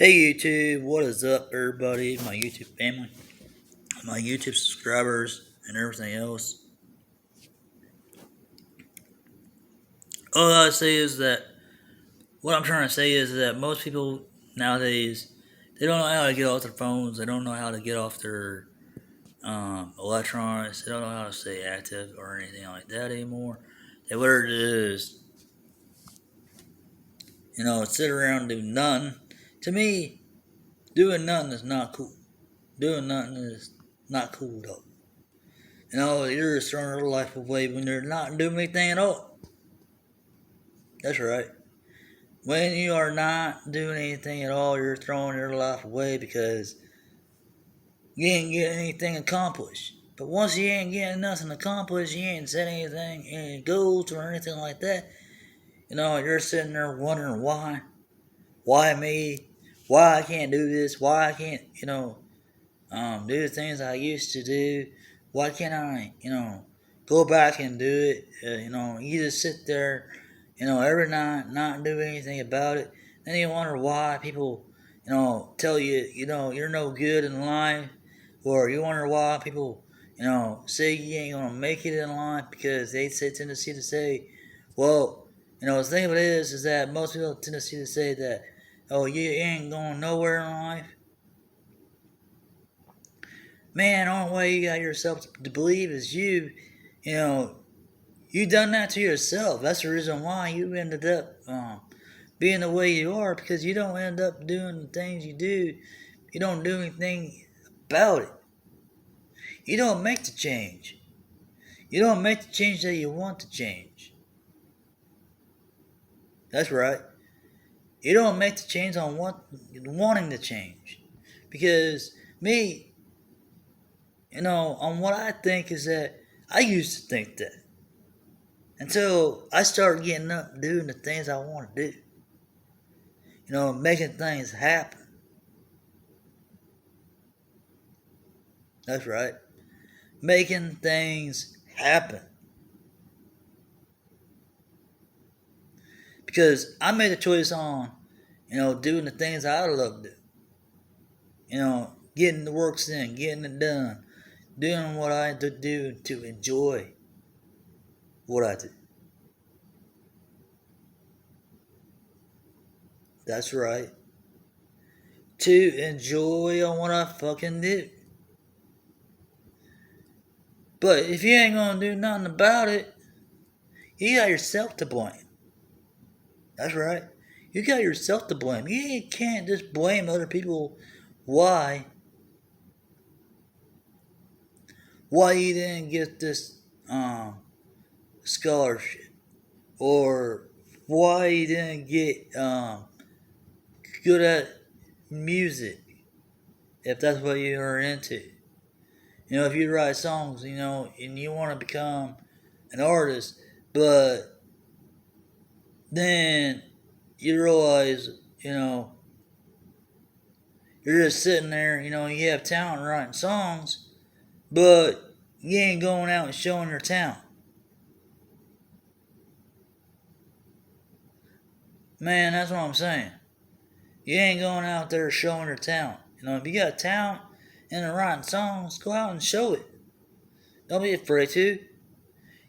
Hey YouTube, what is up everybody, my YouTube family, my YouTube subscribers, and everything else. All I say is that, what I'm trying to say is that most people nowadays, they don't know how to get off their phones, they don't know how to get off their electronics, they don't know how to stay active or anything like that anymore. They what it is, sit around and do nothing. To me, doing nothing is not cool. Doing nothing is not cool though. You're just throwing your life away when you're not doing anything at all. That's right. When you are not doing anything at all, you're throwing your life away because you ain't getting anything accomplished. But once you ain't getting nothing accomplished, you ain't set anything, any goals or anything like that, you're sitting there wondering why. Why me? Why I can't do this? Why I can't, do the things I used to do? Why can't I, go back and do it? You just sit there, every night, not do anything about it. Then you wonder why people, tell you, you're no good in life, or you wonder why people, say you ain't gonna make it in life because they say tendency to say, well, the thing of it is that most people have tendency to say that, oh, you ain't going nowhere in life. Man, the only way you got yourself to believe is you know, you done that to yourself. That's the reason why you ended up being the way you are because you don't end up doing the things you do. You don't do anything about it. You don't make the change. You don't make the change that you want to change. That's right. You don't make the change on wanting to change. Because me, on what I think is that I used to think that. Until I started getting up and doing the things I want to do. Making things happen. That's right. Making things happen. Because I made a choice on, doing the things I love to do. Getting the works in, getting it done. Doing what I do to enjoy what I do. That's right. To enjoy on what I fucking do. But if you ain't gonna do nothing about it, you got yourself to blame. That's right. You got yourself to blame. You can't just blame other people why you didn't get this scholarship or why you didn't get good at music if that's what you are into. If you write songs, and you want to become an artist, but then you realize, you're just sitting there, you have talent writing songs, but you ain't going out and showing your talent. Man, that's what I'm saying. You ain't going out there showing your talent. If you got talent in the writing songs, go out and show it. Don't be afraid to.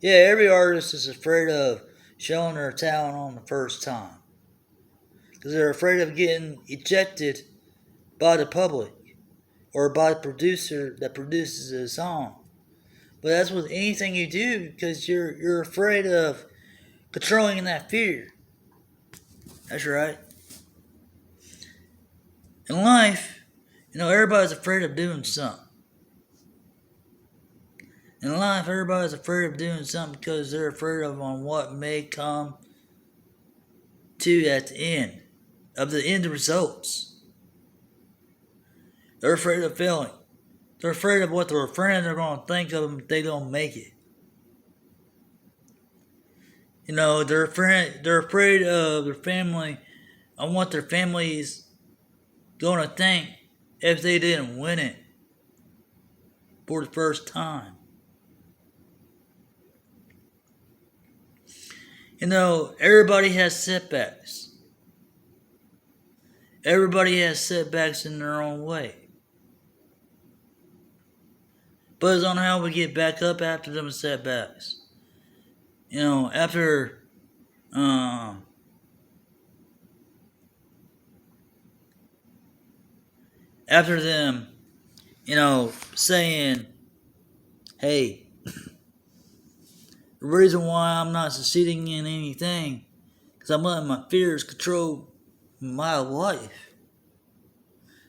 Yeah, every artist is afraid of showing their talent on the first time. Because they're afraid of getting ejected by the public or by the producer that produces the song. But that's with anything you do because you're afraid of controlling that fear. That's right. In life, everybody's afraid of doing something. In life, everybody's afraid of doing something because they're afraid of on what may come to at the end of the end results. They're afraid of failing. They're afraid of what their friends are going to think of them if they don't make it. They're afraid of their family and what their family's going to think if they didn't win it for the first time. Everybody has setbacks. Everybody has setbacks in their own way. But it's on how we get back up after them setbacks. After um after them, saying, hey, the reason why I'm not succeeding in anything is I'm letting my fears control my life.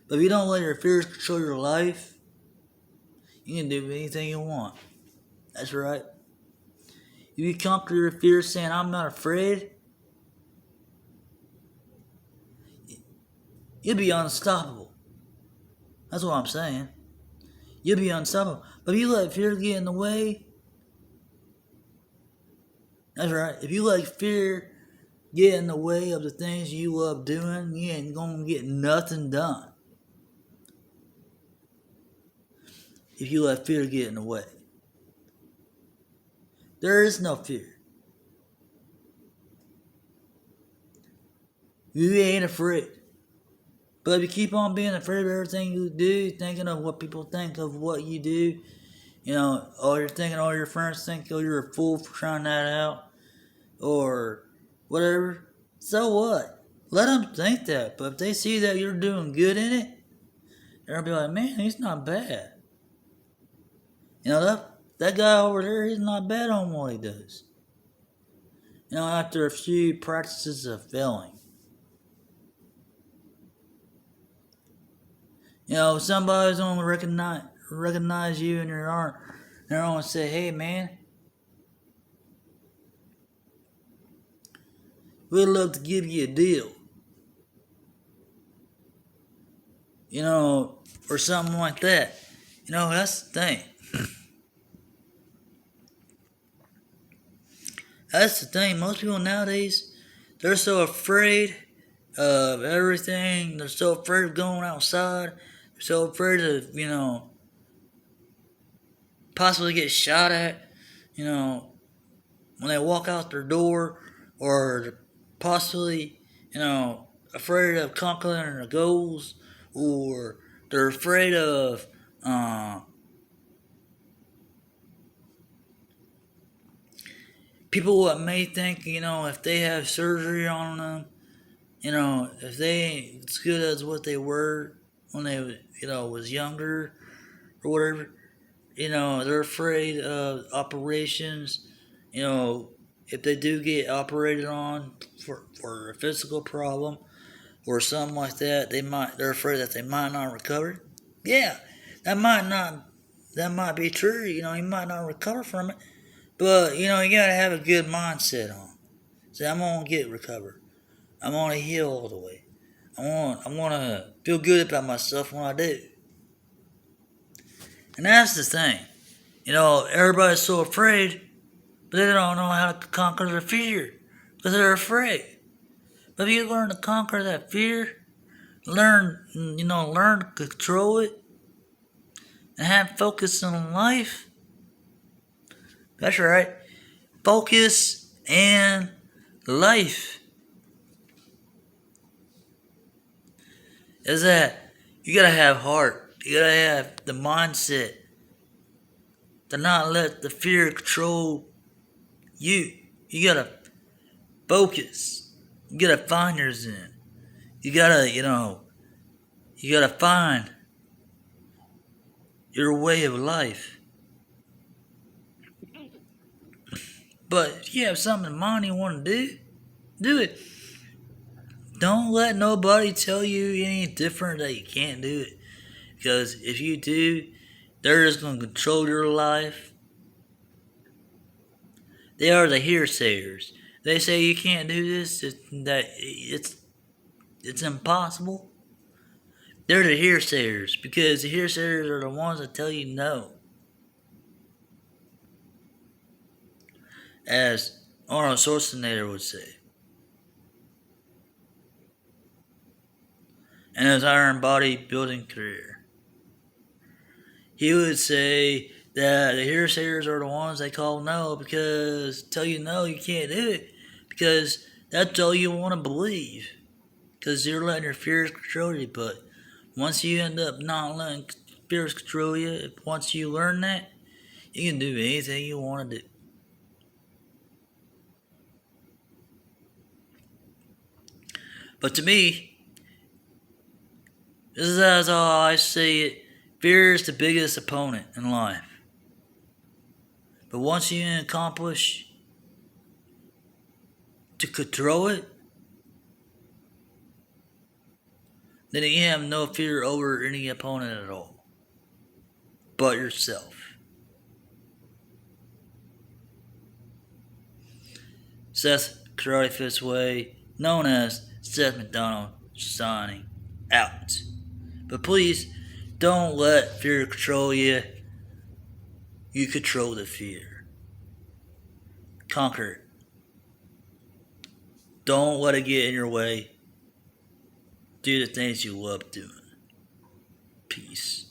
But if you don't let your fears control your life, you can do anything you want. That's right. If you conquer your fears saying, I'm not afraid, you'll be unstoppable. That's what I'm saying. You'll be unstoppable. But if you let fear get in the way, that's right. If you let fear get in the way of the things you love doing, you ain't gonna get nothing done. If you let fear get in the way, there is no fear. You ain't afraid. But if you keep on being afraid of everything you do, thinking of what people think of what you do, or you're thinking all your friends think, oh, you're a fool for trying that out, or whatever, so what? Let them think that. But if they see that you're doing good in it, they'll be like, man, he's not bad. That guy over there, he's not bad on what he does. After a few practices of failing. Somebody's gonna recognize you in your art. They're gonna say, hey man, we'd love to give you a deal. Or something like that. That's the thing. That's the thing. Most people nowadays, they're so afraid of everything. They're so afraid of going outside. They're so afraid of, possibly get shot at, when they walk out their door, or possibly, afraid of conquering their goals, or they're afraid of people what may think, if they have surgery on them, if they ain't as good as what they were when they, was younger or whatever, they're afraid of operations, if they do get operated on for a physical problem or something like that, they're afraid that they might not recover. Yeah, that might be true, you might not recover from it, but you gotta have a good mindset on. Say, I'm gonna get recovered. I'm gonna heal all the way. I'm gonna feel good about myself when I do. And that's the thing. Everybody's so afraid, but they don't know how to conquer their fear because they're afraid. But if you learn to conquer that fear, learn to control it, and have focus in life. That's right. Focus and life. Is that you gotta have heart. You gotta have the mindset to not let the fear control you. You gotta focus. You gotta find your zen. You gotta find your way of life. But if you have something in mind you want to do it. Don't let nobody tell you any different that you can't do it. Because if you do, they're just going to control your life. They are the hearsayers. They say you can't do this, that it's impossible. They're the hearsayers because the hearsayers are the ones that tell you no. As Arnold Schwarzenegger would say. In his iron bodybuilding career, he would say that the hearsayers are the ones they call no because tell you no, you can't do it because that's all you want to believe. because you're letting your fears control you. But once you end up not letting fears control you, once you learn that, you can do anything you want to do. But to me, this is how I see it. Fear is the biggest opponent in life. But once you accomplish to control it, then you have no fear over any opponent at all, but yourself. Seth Karate Fist Way, known as Seth McDonald, signing out. But please, don't let fear control you. You control the fear. Conquer it. Don't let it get in your way. Do the things you love doing. Peace.